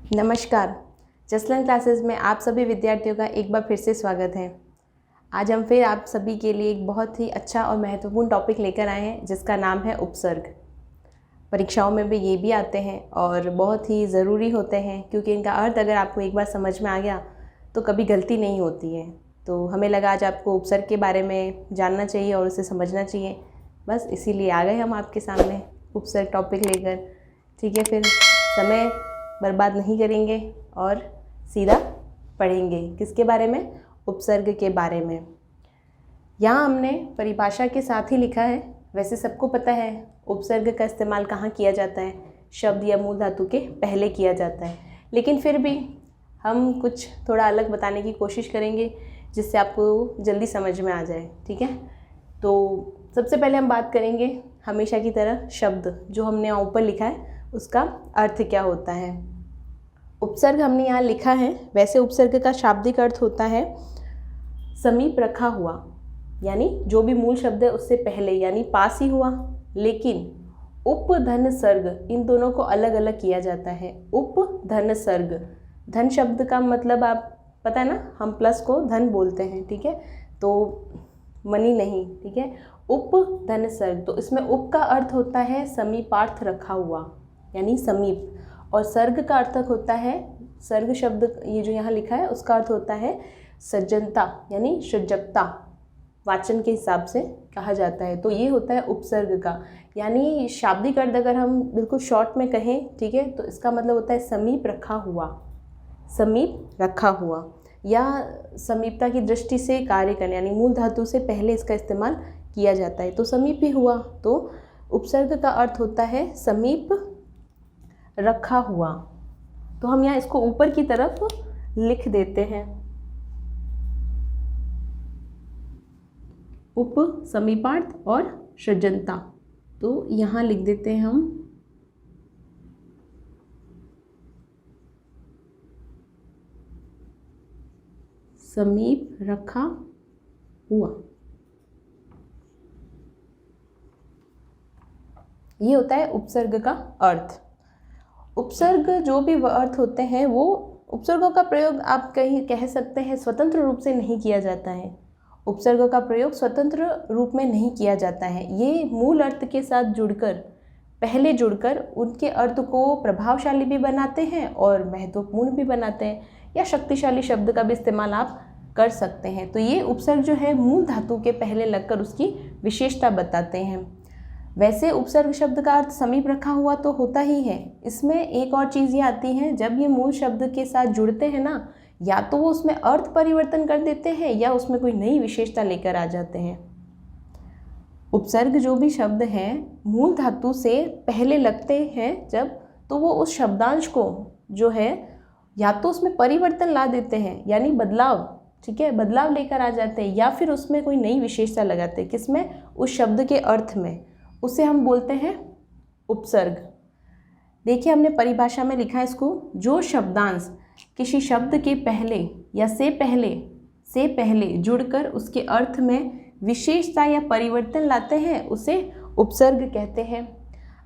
नमस्कार। जसलन क्लासेस में आप सभी विद्यार्थियों का एक बार फिर से स्वागत है। आज हम फिर आप सभी के लिए एक बहुत ही अच्छा और महत्वपूर्ण टॉपिक लेकर आए हैं जिसका नाम है उपसर्ग। परीक्षाओं में भी ये भी आते हैं और बहुत ही ज़रूरी होते हैं क्योंकि इनका अर्थ अगर आपको एक बार समझ में आ गया तो कभी गलती नहीं होती है। तो हमें लगा आज आपको उपसर्ग के बारे में जानना चाहिए और उसे समझना चाहिए, बस इसीलिए आ गए हम आपके सामने उपसर्ग टॉपिक लेकर। ठीक है, फिर समय बर्बाद नहीं करेंगे और सीधा पढ़ेंगे किसके बारे में, उपसर्ग के बारे में। यहाँ हमने परिभाषा के साथ ही लिखा है। वैसे सबको पता है उपसर्ग का इस्तेमाल कहाँ किया जाता है, शब्द या मूल धातु के पहले किया जाता है, लेकिन फिर भी हम कुछ थोड़ा अलग बताने की कोशिश करेंगे जिससे आपको जल्दी समझ में आ जाए। ठीक है, तो सबसे पहले हम बात करेंगे हमेशा की तरह शब्द जो हमने यहाँ ऊपर लिखा है उसका अर्थ क्या होता है। उपसर्ग हमने यहाँ लिखा है। वैसे उपसर्ग का शाब्दिक अर्थ होता है समीप रखा हुआ, यानी जो भी मूल शब्द है उससे पहले यानी पास ही हुआ, लेकिन उप धन सर्ग इन दोनों को अलग अलग किया जाता है। उप धन सर्ग, धन शब्द का मतलब आप पता है ना, हम प्लस को धन बोलते हैं। ठीक है, तो मनी नहीं। ठीक है, उप धन सर्ग, तो इसमें उप का अर्थ होता है समीपार्थ रखा हुआ यानी समीप, और सर्ग का अर्थ होता है, सर्ग शब्द ये जो यहाँ लिखा है उसका अर्थ होता है सज्जनता यानी सृजकता, वाचन के हिसाब से कहा जाता है। तो ये होता है उपसर्ग का, यानी शाब्दिक अर्थ अगर हम बिल्कुल शॉर्ट में कहें, ठीक है, तो इसका मतलब होता है समीप रखा हुआ, समीप रखा हुआ या समीपता की दृष्टि से कार्य करने, यानी मूल धातु से पहले इसका इस्तेमाल किया जाता है। तो समीप ही हुआ, तो उपसर्ग का अर्थ होता है समीप रखा हुआ। तो हम यहाँ इसको ऊपर की तरफ लिख देते हैं, उप समीपार्थ और सृजनता। तो यहाँ लिख देते हैं हम समीप रखा हुआ। ये होता है उपसर्ग का अर्थ। उपसर्ग जो भी अर्थ होते हैं वो उपसर्गों का प्रयोग आप कहीं कह सकते हैं स्वतंत्र रूप से नहीं किया जाता है। उपसर्गों का प्रयोग स्वतंत्र रूप में नहीं किया जाता है, ये मूल अर्थ के साथ पहले जुड़कर उनके अर्थ को प्रभावशाली भी बनाते हैं और महत्वपूर्ण भी बनाते हैं, या शक्तिशाली शब्द का भी इस्तेमाल आप कर सकते हैं। तो ये उपसर्ग जो है मूल धातु के पहले लगकर उसकी विशेषता बताते हैं। वैसे उपसर्ग शब्द का अर्थ समीप रखा हुआ तो होता ही है, इसमें एक और चीज़ ये आती है, जब ये मूल शब्द के साथ जुड़ते हैं ना, या तो वो उसमें अर्थ परिवर्तन कर देते हैं या उसमें कोई नई विशेषता लेकर आ जाते हैं। उपसर्ग जो भी शब्द हैं मूल धातु से पहले लगते हैं जब, तो वो उस शब्दांश को जो है या तो उसमें परिवर्तन ला देते हैं यानी बदलाव, ठीक है, बदलाव लेकर आ जाते हैं, या फिर उसमें कोई नई विशेषता लगाते हैं। किसमें? उस शब्द के अर्थ में, उसे हम बोलते हैं उपसर्ग। देखिए हमने परिभाषा में लिखा है इसको, जो शब्दांश किसी शब्द के पहले या से पहले जुड़कर उसके अर्थ में विशेषता या परिवर्तन लाते हैं उसे उपसर्ग कहते हैं।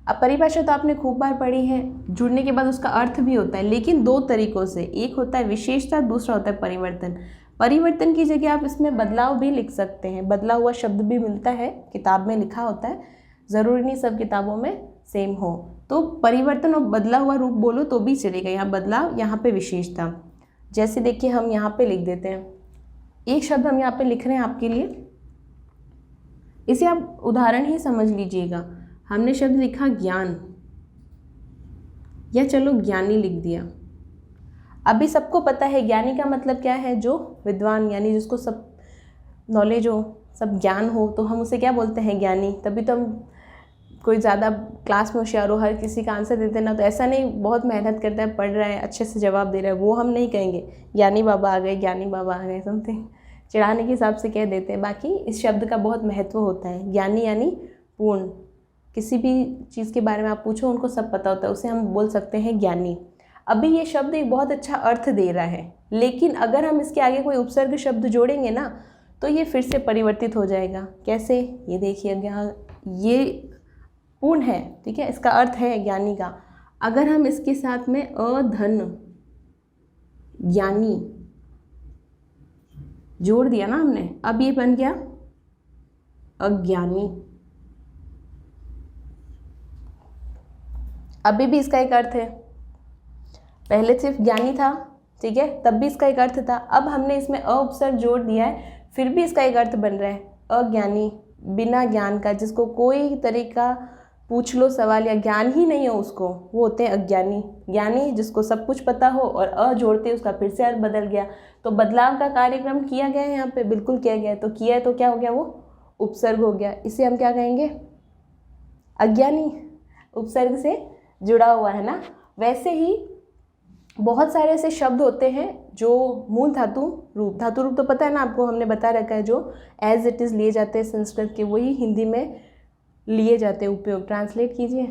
अब परिभाषा तो आपने खूब बार पढ़ी है, जुड़ने के बाद उसका अर्थ भी होता है, लेकिन दो तरीकों से, एक होता है विशेषता, दूसरा होता है परिवर्तन। परिवर्तन की जगह आप इसमें बदलाव भी लिख सकते हैं, बदला हुआ शब्द भी मिलता है, किताब में लिखा होता है, ज़रूरी नहीं सब किताबों में सेम हो। तो परिवर्तन और बदला हुआ रूप बोलो तो भी चलेगा, यहाँ बदलाव, यहाँ पे विशेषता। जैसे देखिए हम यहाँ पे लिख देते हैं, एक शब्द हम यहाँ पे लिख रहे हैं आपके लिए, इसे आप उदाहरण ही समझ लीजिएगा। हमने शब्द लिखा ज्ञान, या चलो ज्ञानी लिख दिया। अभी सबको पता है ज्ञानी का मतलब क्या है, जो विद्वान, यानी जिसको सब नॉलेज हो, सब ज्ञान हो, तो हम उसे क्या बोलते हैं, ज्ञानी। तभी तो हम कोई ज़्यादा क्लास में होशियार हो, हर किसी का आंसर देते ना, तो ऐसा नहीं बहुत मेहनत करता है, पढ़ रहा है, अच्छे से जवाब दे रहा है, वो हम नहीं कहेंगे ज्ञानी बाबा आ गए, ज्ञानी बाबा आ गए, समथिंग चिढ़ाने के हिसाब से कह देते हैं। बाकी इस शब्द का बहुत महत्व होता है। ज्ञानी यानी पूर्ण, किसी भी चीज़ के बारे में आप पूछो उनको सब पता होता है, उसे हम बोल सकते हैं ज्ञानी। अभी ये शब्द एक बहुत अच्छा अर्थ दे रहा है, लेकिन अगर हम इसके आगे कोई उपसर्ग शब्द जोड़ेंगे ना तो ये फिर से परिवर्तित हो जाएगा। कैसे? ये देखिए यहाँ ये पूर्ण है, ठीक है, इसका अर्थ है ज्ञानी का। अगर हम इसके साथ में अधन ज्ञानी, जोड़ दिया ना हमने, अब ये बन गया अज्ञानी। अभी भी इसका एक अर्थ है, पहले सिर्फ ज्ञानी था, ठीक है, तब भी इसका एक अर्थ था, अब हमने इसमें अ उपसर्ग जोड़ दिया है, फिर भी इसका एक अर्थ बन रहा है अज्ञानी, बिना ज्ञान का, जिसको कोई तरीका पूछ लो सवाल या ज्ञान ही नहीं हो उसको, वो होते हैं अज्ञानी। ज्ञानी जिसको सब कुछ पता हो, और अ जोड़ते उसका फिर से अर्थ बदल गया। तो बदलाव का कार्यक्रम किया गया है यहाँ पे, बिल्कुल किया गया है। तो किया है तो क्या हो गया, वो उपसर्ग हो गया। इसे हम क्या कहेंगे, अज्ञानी, उपसर्ग से जुड़ा हुआ है ना। वैसे ही बहुत सारे ऐसे शब्द होते हैं जो मूल धातु रूप तो पता है ना आपको, हमने बता रखा है, जो एज इट इज़ लिए जाते हैं संस्कृत के, वही हिंदी में लिए जाते हैं उपयोग। ट्रांसलेट कीजिए,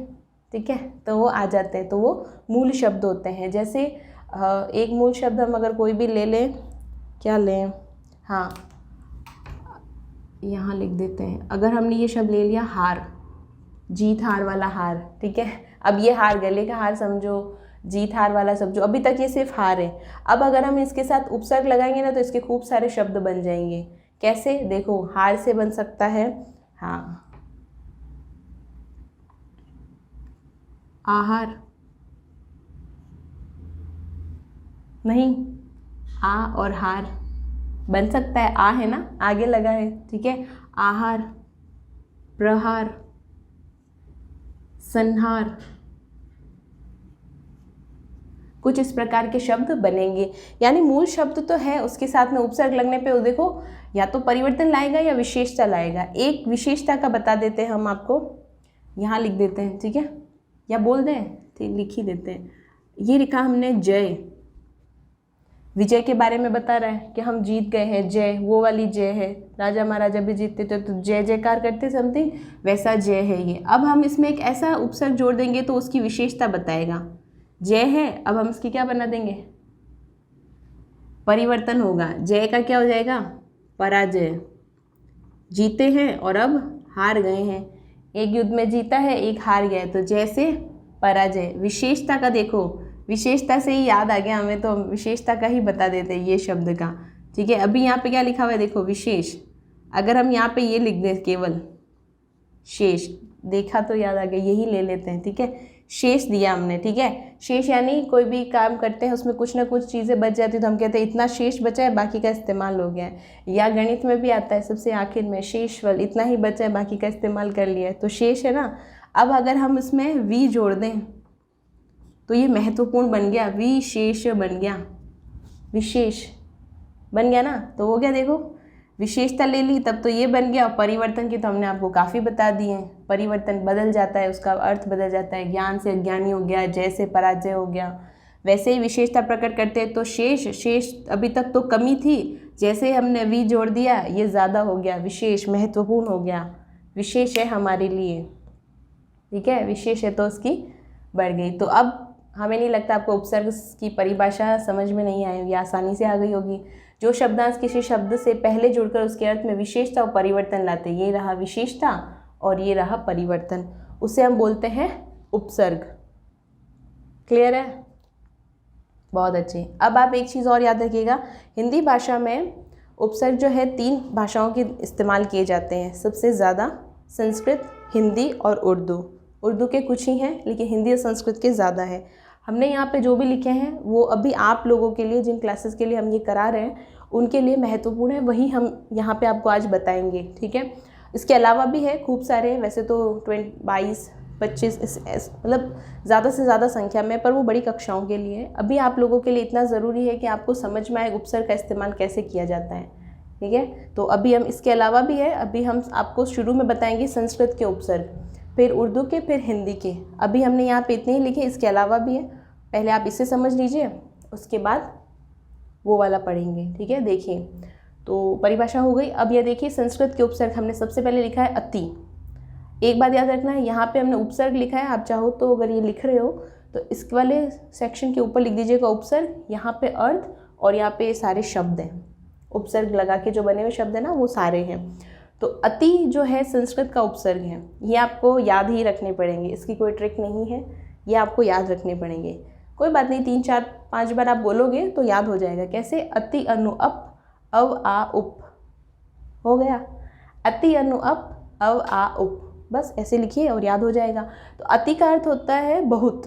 ठीक है, तो वो आ जाते हैं, तो वो मूल शब्द होते हैं। जैसे एक मूल शब्द हम अगर कोई भी ले लें, क्या लें, हाँ यहाँ लिख देते हैं, अगर हमने ये शब्द ले लिया हार, जीत हार वाला हार, ठीक है। अब ये हार गले का हार समझो, जीत हार वाला समझो, अभी तक ये सिर्फ हार है। अब अगर हम इसके साथ उपसर्ग लगाएंगे ना तो इसके खूब सारे शब्द बन जाएंगे। कैसे, देखो, हार से बन सकता है हाँ आहार, नहीं, आ और हार बन सकता है, आ है ना आगे लगा है, ठीक है, आहार, प्रहार, संहार, कुछ इस प्रकार के शब्द बनेंगे। यानी मूल शब्द तो है, उसके साथ में उपसर्ग लगने पे वो देखो या तो परिवर्तन लाएगा या विशेषता लाएगा। एक विशेषता का बता देते हैं हम आपको, यहाँ लिख देते हैं, ठीक है, या बोल दें, ठीक, लिख ही देते हैं। ये लिखा हमने जय, विजय के बारे में बता रहा है कि हम जीत गए हैं, जय वो वाली जय है, राजा महाराजा भी जीतते थे तो जय जयकार करते समथिंग, वैसा जय है ये। अब हम इसमें एक ऐसा उपसर्ग जोड़ देंगे तो उसकी विशेषता बताएगा। जय है, अब हम इसकी क्या बना देंगे, परिवर्तन होगा, जय का क्या हो जाएगा, पराजय। जीते हैं और अब हार गए हैं, एक युद्ध में जीता है, एक हार गया है, तो जय से पराजय। विशेषता का देखो, विशेषता से ही याद आ गया हमें, तो हम विशेषता का ही बता देते हैं ये शब्द का, ठीक है। अभी यहाँ पे क्या लिखा हुआ है, देखो विशेष, अगर हम यहाँ पे ये लिख दें केवल शेष, देखा तो याद आ गया, यही ले लेते हैं, ठीक है, शेष दिया हमने, ठीक है। शेष यानी कोई भी काम करते हैं उसमें कुछ ना कुछ चीज़ें बच जाती है तो हम कहते हैं इतना शेष बचा है, बाकी का इस्तेमाल हो गया है। या गणित में भी आता है सबसे आखिर में शेषफल, इतना ही बचा है, बाकी का इस्तेमाल कर लिया है, तो शेष है ना। अब अगर हम इसमें वी जोड़ दें तो ये महत्वपूर्ण बन गया, विशेष बन गया, विशेष बन गया ना, तो हो गया, देखो विशेषता ले ली तब तो ये बन गया। और परिवर्तन की तो हमने आपको काफ़ी बता दिए हैं, परिवर्तन बदल जाता है, उसका अर्थ बदल जाता है, ज्ञान से अज्ञानी हो गया, जय से पराजय हो गया। वैसे ही विशेषता प्रकट करते हैं तो शेष, शेष अभी तक तो कमी थी, जैसे ही हमने वी जोड़ दिया ये ज़्यादा हो गया, विशेष महत्वपूर्ण हो गया, विशेष है हमारे लिए, ठीक है, विशेष है तो उसकी बढ़ गई। तो अब हमें नहीं लगता आपको उपसर्ग की परिभाषा समझ में नहीं आई होगी, आसानी से आ गई होगी। जो शब्दांश किसी शब्द से पहले जुड़कर उसके अर्थ में विशेषता और परिवर्तन लाते, ये रहा विशेषता और ये रहा परिवर्तन, उसे हम बोलते हैं उपसर्ग। क्लियर है, बहुत अच्छे। अब आप एक चीज़ और याद रखिएगा, हिंदी भाषा में उपसर्ग जो है 3 भाषाओं के इस्तेमाल किए जाते हैं सबसे ज़्यादा, संस्कृत, हिंदी और उर्दू। उर्दू के कुछ ही हैं लेकिन हिंदी और संस्कृत के ज़्यादा है। हमने यहाँ पे जो भी लिखे हैं वो अभी आप लोगों के लिए, जिन क्लासेस के लिए हम ये करा रहे हैं उनके लिए महत्वपूर्ण है, वही हम यहाँ पे आपको आज बताएंगे, ठीक है। इसके अलावा भी है खूब सारे, वैसे तो 22, 25 मतलब ज़्यादा से ज़्यादा संख्या में, पर वो बड़ी कक्षाओं के लिए। अभी आप लोगों के लिए इतना ज़रूरी है कि आपको समझ में आए उपसर्ग का इस्तेमाल कैसे किया जाता है, ठीक है। तो अभी हम इसके अलावा भी है, अभी हम आपको शुरू में बताएंगे संस्कृत के उपसर्ग, फिर उर्दू के, फिर हिंदी के। अभी हमने यहाँ पे इतने ही लिखे, इसके अलावा भी है, पहले आप इसे समझ लीजिए, उसके बाद वो वाला पढ़ेंगे, ठीक है। देखिए, तो परिभाषा हो गई। अब ये देखिए संस्कृत के उपसर्ग हमने सबसे पहले लिखा है अति। एक बात याद रखना है, यहाँ पे हमने उपसर्ग लिखा है, आप चाहो तो अगर ये लिख रहे हो तो इस वाले सेक्शन के ऊपर लिख दीजिएगा उपसर्ग, यहाँ पे अर्थ और यहाँ पे सारे शब्द हैं, उपसर्ग लगा के जो बने हुए शब्द हैं ना वो सारे हैं। तो अति जो है संस्कृत का उपसर्ग है, ये आपको याद ही रखने पड़ेंगे, इसकी कोई ट्रिक नहीं है, ये आपको याद रखने पड़ेंगे। कोई बात नहीं, 3 4 5 बार आप बोलोगे तो याद हो जाएगा। कैसे? अति अनु अप अव आ उप, हो गया। अति अनु अप अव आ उप, बस ऐसे लिखिए और याद हो जाएगा। तो अति का अर्थ होता है बहुत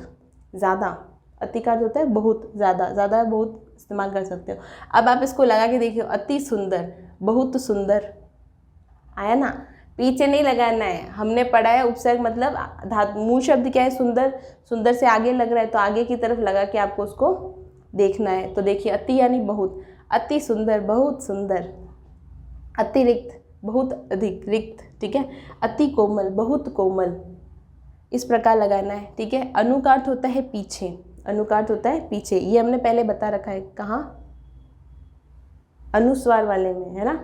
ज़्यादा, अति का अर्थ होता है बहुत ज़्यादा, ज़्यादा बहुत इस्तेमाल कर सकते हो। अब आप इसको लगा के देखिए, अति सुंदर, बहुत सुंदर, आया ना? पीछे नहीं लगाना है, हमने पढ़ा है उपसर्ग मतलब धातु, मूल शब्द क्या है? सुंदर, सुंदर से आगे लग रहा है तो आगे की तरफ लगा के आपको उसको देखना है। तो देखिए, अति यानी बहुत, अति सुंदर, बहुत सुंदर। अतिरिक्त, बहुत अधिक, रिक्त, ठीक है। अति कोमल, बहुत कोमल, इस प्रकार लगाना है, ठीक है। अनु का अर्थ होता है पीछे, अनु का अर्थ होता है पीछे, ये हमने पहले बता रखा है। कहाँ? अनुस्वार वाले में, है ना?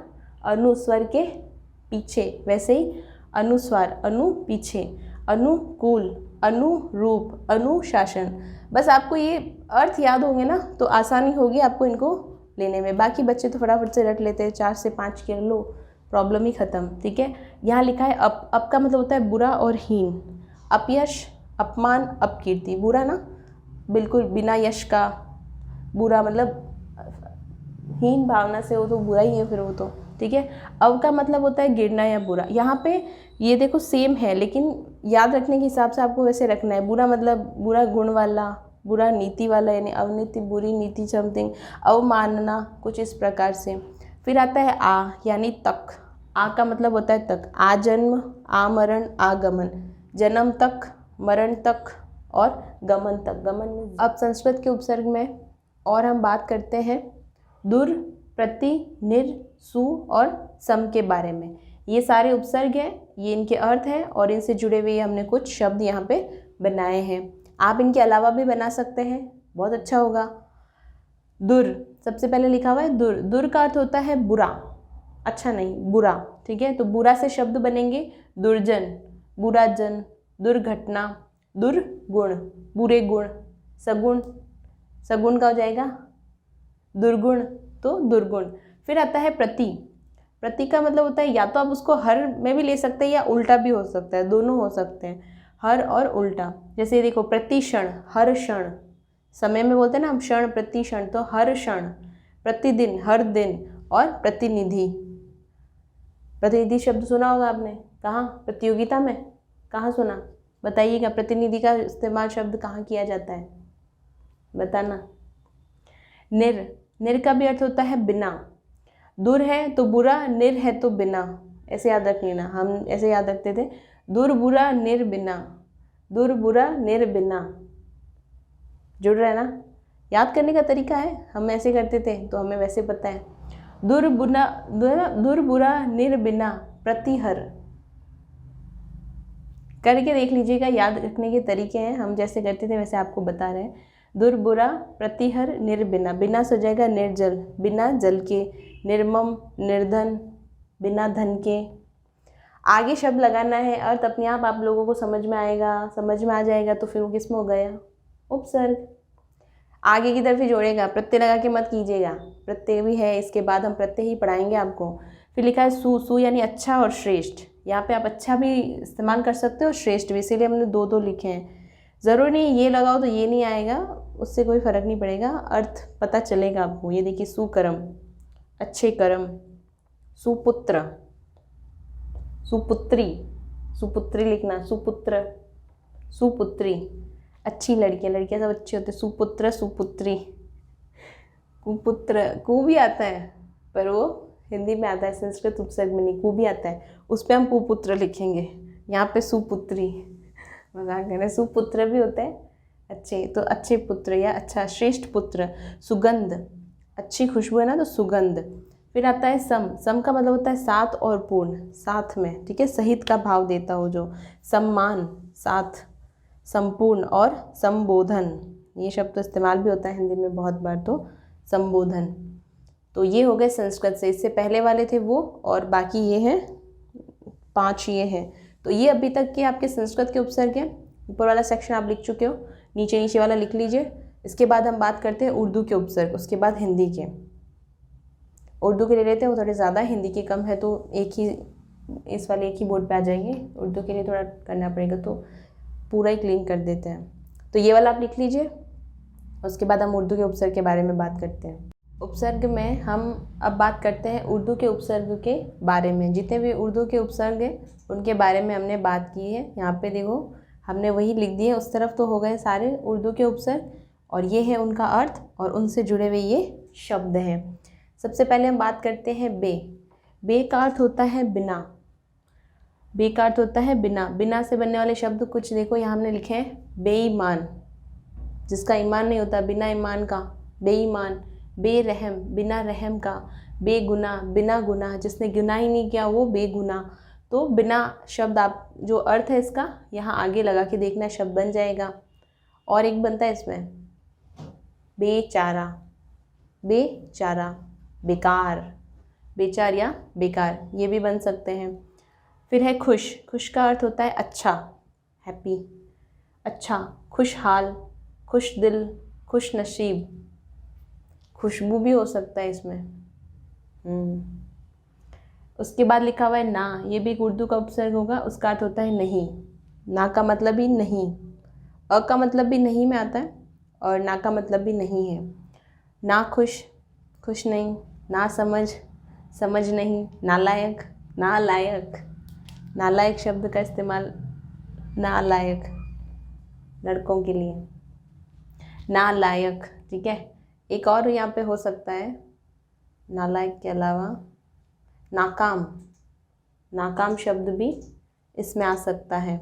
अनुस्वर के पीछे, वैसे ही अनुस्वार, अनु पीछे, अनुकूल, अनुरूप, अनुशासन। बस आपको ये अर्थ याद होंगे ना तो आसानी होगी आपको इनको लेने में। बाकी बच्चे तो फटाफट से रट लेते हैं, 4 से 5 के लो, प्रॉब्लम ही ख़त्म, ठीक है। यहाँ लिखा है अप का मतलब होता है बुरा और हीन, अपयश, अपमान, अपकीर्ति, बुरा ना, बिल्कुल बिना यश का, बुरा मतलब हीन भावना से हो तो बुरा ही है फिर वो तो, ठीक है। अव का मतलब होता है गिरना या बुरा। यहाँ पे ये देखो सेम है, लेकिन याद रखने के हिसाब से आपको वैसे रखना है। बुरा मतलब बुरा गुण वाला, बुरा नीति वाला, यानी अवनीति, बुरी नीति, समथिंग, अवमानना, कुछ इस प्रकार से। फिर आता है आ, यानी तक। आ का मतलब होता है तक, आजन्म, आमरण, आगमन, जन्म तक, मरण तक और गमन तक, गमन में। अब संस्कृत के उपसर्ग में और हम बात करते हैं दुर, प्रति, निर, सु और सम के बारे में। ये सारे उपसर्ग हैं, ये इनके अर्थ हैं और इनसे जुड़े हुए हमने कुछ शब्द यहाँ पे बनाए हैं। आप इनके अलावा भी बना सकते हैं, बहुत अच्छा होगा। दुर, सबसे पहले लिखा हुआ है दुर। दुर का अर्थ होता है बुरा, अच्छा नहीं, बुरा, ठीक है। तो बुरा से शब्द बनेंगे दुर्जन, बुरा जन, दुर्घटना, दुर्गुण, बुरे गुण, सगुण, सगुण का हो जाएगा दुर्गुण, तो दुर्गुण। फिर आता है प्रति। प्रति का मतलब होता है या तो आप उसको हर में भी ले सकते हैं या उल्टा भी हो सकता है, दोनों हो सकते हैं, हर और उल्टा। जैसे ये देखो, प्रति क्षण, हर क्षण, समय में बोलते हैं ना हम क्षण प्रति क्षण, तो हर क्षण, प्रतिदिन, हर दिन, और प्रतिनिधि। प्रतिनिधि शब्द सुना होगा आपने, कहाँ? प्रतियोगिता में, कहाँ सुना? बताइएगा, प्रतिनिधि का इस्तेमाल शब्द कहाँ किया जाता है, बताना। निर, निर का भी अर्थ होता है बिना। दूर है तो बुरा, निर है तो बिना, ऐसे याद रख लेना। हम ऐसे याद रखते थे, दूर बुरा निर बिना, दूर बुरा निर बिना, जुड़ रहा है ना? याद करने का तरीका है, हम ऐसे करते थे तो हमें वैसे पता है। दूर बुरा निर बिना, प्रतिहर, करके देख लीजिएगा, याद रखने के तरीके हैं, हम जैसे करते थे वैसे आपको बता रहे हैं। दुर्बुरा, प्रतिहर, निर्बिना, बिना से हो जाएगा निर्जल, बिना जल के, निर्मम, निर्धन, बिना धन के। आगे शब्द लगाना है, अर्थ अपने आप लोगों को समझ में आएगा, समझ में आ जाएगा तो फिर वो किस में हो गया? उपसर्ग। आगे की तरफ ही जोड़ेगा, प्रत्यय लगा के मत कीजिएगा, प्रत्यय भी है, इसके बाद हम प्रत्यय ही पढ़ाएंगे आपको। फिर लिखा है सु, सु यानी अच्छा और श्रेष्ठ। यहाँ पे आप अच्छा भी इस्तेमाल कर सकते हो, श्रेष्ठ भी, इसीलिए हमने दो दो लिखे हैं। ज़रूरी नहीं ये लगाओ तो ये नहीं आएगा, उससे कोई फ़र्क नहीं पड़ेगा, अर्थ पता चलेगा आपको। ये देखिए, सुकर्म, अच्छे कर्म, सुपुत्र, सुपुत्री, सुपुत्री लिखना, सुपुत्र, सुपुत्री, अच्छी लड़कियाँ, लड़कियाँ सब अच्छी होती है, सुपुत्र, सुपुत्री, कुपुत्र, कु भी आता है पर वो हिंदी में आता है, संस्कृत उपसर्ग में नहीं, कु भी आता है, उस पर हम कुपुत्र लिखेंगे। यहाँ पे सुपुत्री, मजाक कर रहे हैं, सुपुत्र भी होता है अच्छे, तो अच्छे पुत्र या अच्छा श्रेष्ठ पुत्र। सुगंध, अच्छी खुशबू है ना, तो सुगंध। फिर आता है सम, सम का मतलब होता है साथ और पूर्ण, साथ में, ठीक है, सहित का भाव देता हो जो। सम्मान, साथ, संपूर्ण और संबोधन, ये शब्द तो इस्तेमाल भी होता है हिंदी में बहुत बार, तो संबोधन। तो ये हो गए संस्कृत से, इससे पहले वाले थे वो, और बाकी ये हैं 5 ये हैं। तो ये अभी तक के आपके संस्कृत के उपसर्ग हैं। ऊपर वाला सेक्शन आप लिख चुके हो, नीचे नीचे वाला लिख लीजिए। इसके बाद हम बात करते हैं उर्दू के उपसर्ग, उसके बाद हिंदी के। उर्दू के ले लेते हैं, वो थोड़े ज़्यादा, हिंदी के कम है, तो एक ही, इस वाले एक ही बोर्ड पे आ जाएंगे। उर्दू के लिए थोड़ा करना पड़ेगा, तो पूरा ही क्लीन कर देते हैं। तो ये वाला आप लिख लीजिए, उसके बाद हम उर्दू के उपसर्ग के बारे में बात करते हैं। उपसर्ग में हम अब बात करते हैं उर्दू के उपसर्ग के बारे में। जितने भी उर्दू के उपसर्ग हैं उनके बारे में हमने बात की है। यहाँ पे देखो हमने वही लिख दिए, उस तरफ तो हो गए सारे उर्दू के उपसर्ग, और ये है उनका अर्थ और उनसे जुड़े हुए ये शब्द हैं। सबसे पहले हम बात करते हैं बे। बे का अर्थ होता है बिना। बे का अर्थ होता है बिना। बिना से बनने वाले शब्द कुछ देखो, यहाँ हमने लिखे हैं बेईमान, जिसका ईमान नहीं होता, बिना ईमान का बेईमान। बेरहम, बिना रहम का। बेगुनाह, बिना गुनाह, जिसने गुनाह ही नहीं किया वो बेगुनाह। तो बिना शब्द आप जो अर्थ है इसका यहाँ आगे लगा के देखना, शब्द बन जाएगा। और एक बनता है इसमें बेचारा। बेचारा, बेकार, बेचार या बेकार, ये भी बन सकते हैं। फिर है खुश। खुश का अर्थ होता है अच्छा, हैप्पी, अच्छा, खुशहाल, खुश दिल, खुश नसीब। खुशबू भी हो सकता है इसमें। उसके बाद लिखा हुआ है ना, ये भी एक उर्दू का उपसर्ग होगा, उसका अर्थ होता है नहीं। ना का मतलब भी नहीं, अ का मतलब भी नहीं में आता है और ना का मतलब भी नहीं है। ना खुश, खुश नहीं। ना समझ, समझ नहीं। नालायक, नालायक, नालायक शब्द का इस्तेमाल नालायक लड़कों के लिए, नालायक, ठीक है। एक और यहाँ पे हो सकता है नालायक के अलावा नाकाम। नाकाम शब्द भी इसमें आ सकता है।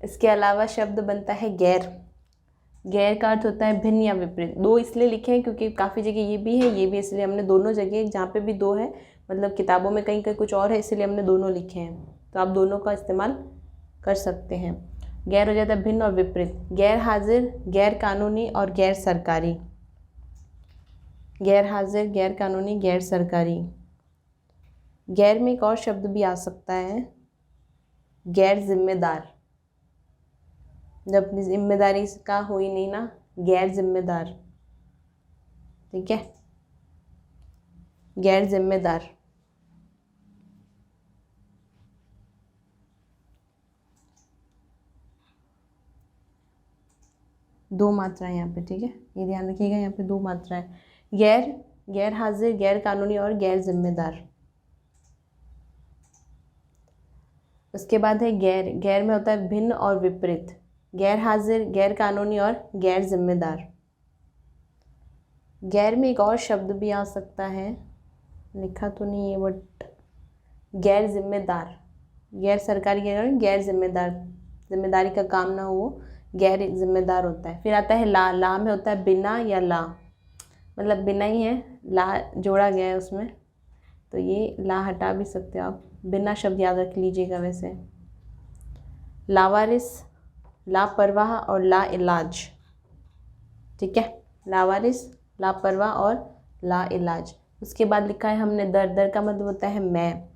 इसके अलावा शब्द बनता है गैर। गैर का अर्थ होता है भिन्न या विपरीत। दो इसलिए लिखे हैं क्योंकि काफ़ी जगह ये भी है ये भी, इसलिए हमने दोनों जगह, जहाँ पे भी दो है मतलब किताबों में कहीं कहीं कुछ और है, इसलिए हमने दोनों लिखे हैं। तो आप दोनों का इस्तेमाल कर सकते हैं। गैर हो जाता है भिन्न और विपरीत। गैर हाजिर, गैर कानूनी और गैर सरकारी। गैर हाजिर, गैर कानूनी, गैर सरकारी। गैर में एक और शब्द भी आ सकता है गैर जिम्मेदार। जब अपनी जिम्मेदारी का हो ही नहीं ना, गैर जिम्मेदार, ठीक है, गैर जिम्मेदार। दो मात्राएं यहाँ पे, ठीक है, ये ध्यान रखिएगा, यहाँ पे दो मात्राएं। गैर, गैर हाजिर, गैर कानूनी और गैर जिम्मेदार। उसके बाद है गैर। गैर में होता है भिन्न और विपरीत। गैर हाजिर, गैर कानूनी और गैर जिम्मेदार। गैर में एक और शब्द भी आ सकता है, लिखा तो नहीं है बट गैर जिम्मेदार। गैर सरकारी, गैर जिम्मेदार, जिम्मेदारी का काम ना हो, गैर जिम्मेदार होता है। फिर आता है ला। ला में होता है बिना या ला, मतलब बिना ही है, ला जोड़ा गया है उसमें, तो ये ला हटा भी सकते हो आप। बिना शब्द याद रख लीजिएगा। वैसे लावारिस, लापरवाह और ला इलाज, ठीक है, लावारिस, लापरवाह और ला इलाज। उसके बाद लिखा है हमने दर। दर का मतलब होता है मैं,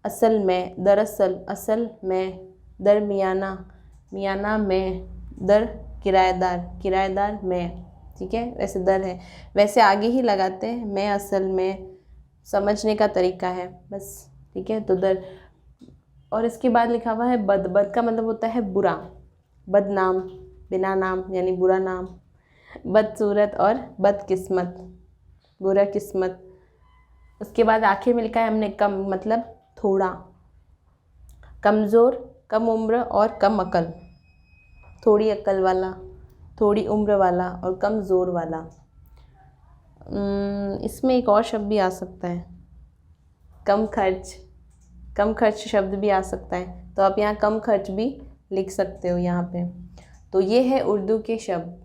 असल में, दरअसल, असल में, दरमियाना, मियाना में, दर किराएदार, किराएदार में, ठीक है। वैसे दर है, वैसे आगे ही लगाते हैं, मैं असल में, समझने का तरीका है बस, ठीक है, तो दर। और इसके बाद लिखा हुआ है बद। बद का मतलब होता है बुरा, बदनाम, बिना नाम यानी बुरा नाम। बदसूरत और बदकिस्मत, बुरा किस्मत। उसके बाद आखिर में लिखा है हमने कम, मतलब थोड़ा, कमज़ोर, कम उम्र और कम अकल। थोड़ी अकल वाला, थोड़ी उम्र वाला और कम ज़ोर वाला। इसमें एक और शब्द भी आ सकता है कम खर्च। कम खर्च शब्द भी आ सकता है, तो आप यहाँ कम खर्च भी लिख सकते हो यहाँ पे। तो ये है उर्दू के शब्द,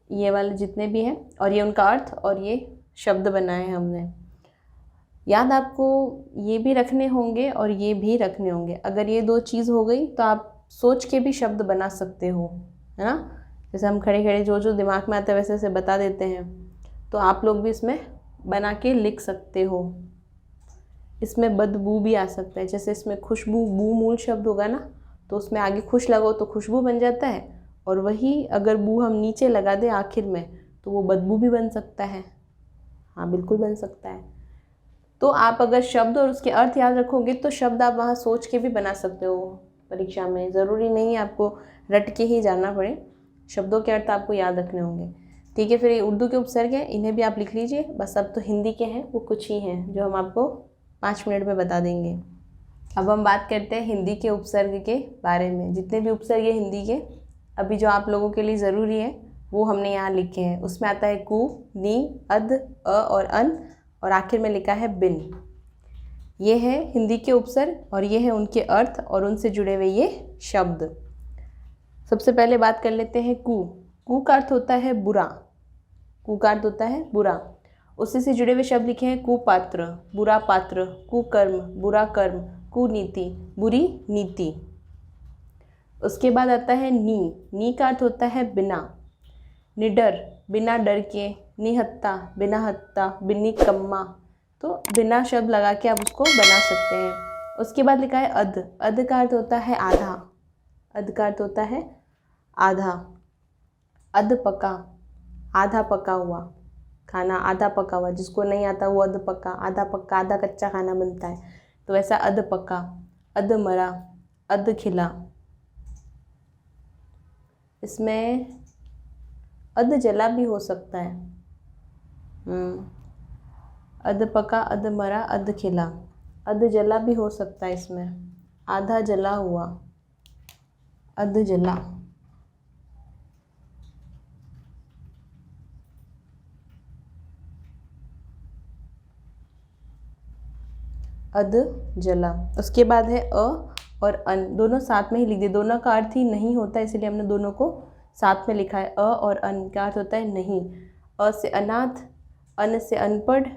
ये वाले जितने भी हैं, और ये उनका अर्थ और ये शब्द बनाए हैं हमने। याद आपको ये भी रखने होंगे और ये भी रखने होंगे। अगर ये दो चीज़ हो गई तो आप सोच के भी शब्द बना सकते हो, है ना। जैसे हम खड़े खड़े जो जो दिमाग में आता है वैसे वैसे बता देते हैं, तो आप लोग भी इसमें बना के लिख सकते हो। इसमें बदबू भी आ सकता है, जैसे इसमें खुशबू, बू मूल शब्द होगा ना, तो उसमें आगे खुश लगाओ तो खुशबू बन जाता है, और वही अगर बू हम नीचे लगा दें आखिर में तो वो बदबू भी बन सकता है। हाँ बिल्कुल बन सकता है। तो आप अगर शब्द और उसके अर्थ याद रखोगे तो शब्द आप वहाँ सोच के भी बना सकते हो परीक्षा में। ज़रूरी नहीं आपको रट के ही जाना पड़े, शब्दों के अर्थ आपको याद रखने होंगे। ठीक है, फिर ये उर्दू के उपसर्ग हैं, इन्हें भी आप लिख लीजिए। बस अब तो हिंदी के हैं, वो कुछ ही हैं जो हम आपको 5 मिनट में बता देंगे। अब हम बात करते हैं हिंदी के उपसर्ग के बारे में। जितने भी उपसर्ग हैं हिंदी के अभी जो आप लोगों के लिए ज़रूरी है वो हमने यहाँ लिखे हैं। उसमें आता है कु, नी, अद, अ और अन, और आखिर में लिखा है बिन। ये है हिंदी के उपसर्ग और ये है उनके अर्थ और उनसे जुड़े हुए ये शब्द। सबसे पहले बात कर लेते हैं कु। कु का अर्थ होता है बुरा। कु का अर्थ होता है बुरा। उसी से जुड़े हुए शब्द लिखे हैं कुपात्र, बुरा पात्र, कुकर्म, बुरा कर्म, कुनीति, बुरी नीति। उसके बाद आता है नी। नी का अर्थ होता है बिना। निडर, बिना डर के, निहत्ता, बिना हत्ता, बिन्नी कम्मा, तो बिना शब्द लगा के आप उसको बना सकते हैं। उसके बाद लिखा है अध। अध का अर्थ होता है आधा। अध का अर्थ होता है आधा। अध पका, आधा पका हुआ खाना, आधा पका हुआ, जिसको नहीं आता वो अध पका, आधा पक्का, आधा कच्चा खाना बनता है, तो ऐसा अध पका। अध मरा, अध खिला। इसमें अध जला भी हो सकता है। अध पका, अध मरा, अध खिला, अध जला भी हो सकता है इसमें। आधा जला हुआ, अध जला। अध जला। उसके बाद है अ और अन, दोनों साथ में ही लिख दिए। दोनों का अर्थ ही नहीं होता, इसलिए हमने दोनों को साथ में लिखा है। अ और अन का अर्थ होता है नहीं। अ से अनाथ, अन से अनपढ़,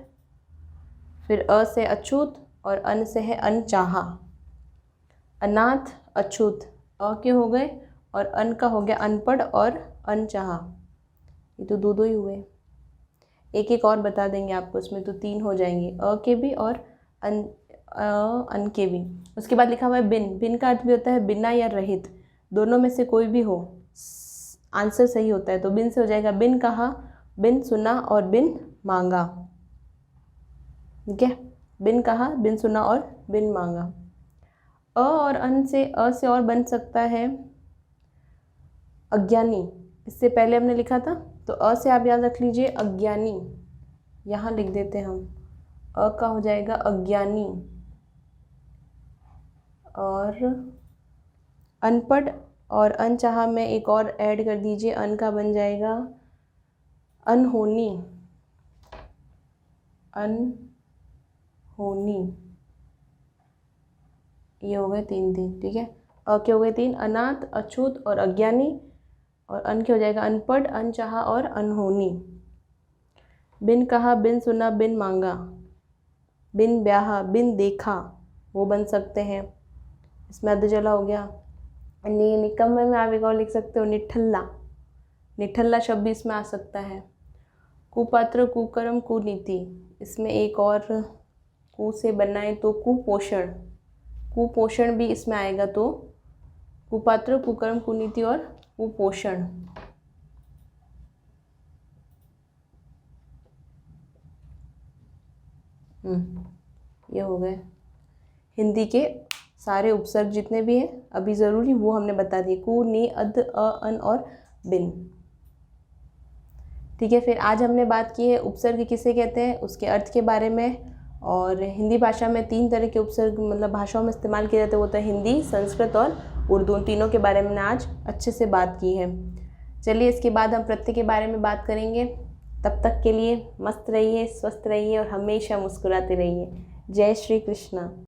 फिर अ से अछूत और अन से है अनचाहा। अनाथ, अछूत, अ के हो गए, और अन का हो गया अनपढ़ और अनचाहा। ये तो दो ही हुए। एक एक और बता देंगे आपको, इसमें तो 3 हो जाएंगे, अ के भी और अन के भी। उसके बाद लिखा हुआ है बिन। बिन का अर्थ भी होता है बिना या रहित, दोनों में से कोई भी हो, आंसर सही होता है, तो बिन से हो जाएगा बिन कहा, बिन सुना और बिन मांगा। ठीक है, बिन कहा, बिन सुना और बिन मांगा। अ और अन से, अ से और बन सकता है अज्ञानी। इससे पहले हमने लिखा था, तो अ से आप याद रख लीजिए अज्ञानी। यहाँ लिख देते हैं हम, अ का हो जाएगा अज्ञानी। और अनपढ़ और अनचाहा में एक और ऐड कर दीजिए, अन का बन जाएगा अनहोनी। अनहोनी, ये हो गए 3। ठीक है, अ के हो गए 3, अनाथ, अछूत और अज्ञानी, और अन के हो जाएगा अनपढ़, अनचाहा और अनहोनी। बिन कहा, बिन सुना, बिन मांगा, बिन ब्याहा, बिन देखा, वो बन सकते हैं। इसमें अध जला हो गया। निकम्मे में आप एक और लिख सकते हो निठल्ला। निठल्ला शब्द भी इसमें आ सकता है। कुपात्र, कुकर्म, कुनीति, इसमें एक और कु से बनाए तो कुपोषण। कुपोषण भी इसमें आएगा, तो कुपात्र, कुकर्म, कुनीति और कुपोषण। ये हो गए हिंदी के सारे उपसर्ग जितने भी हैं अभी ज़रूरी वो हमने बता दिए, कु, नी, अध, अ, अन और बिन। ठीक है, फिर आज हमने बात की है उपसर्ग किसे कहते हैं, उसके अर्थ के बारे में। और हिंदी भाषा में 3 तरह के उपसर्ग मतलब भाषाओं में इस्तेमाल किए जाते हैं, वो तो हिंदी, संस्कृत और उर्दू। उन तीनों के बारे में आज अच्छे से बात की है। चलिए, इसके बाद हम प्रत्यय के बारे में बात करेंगे। तब तक के लिए मस्त रहिए, स्वस्थ रहिए और हमेशा मुस्कुराते रहिए। जय श्री कृष्णा।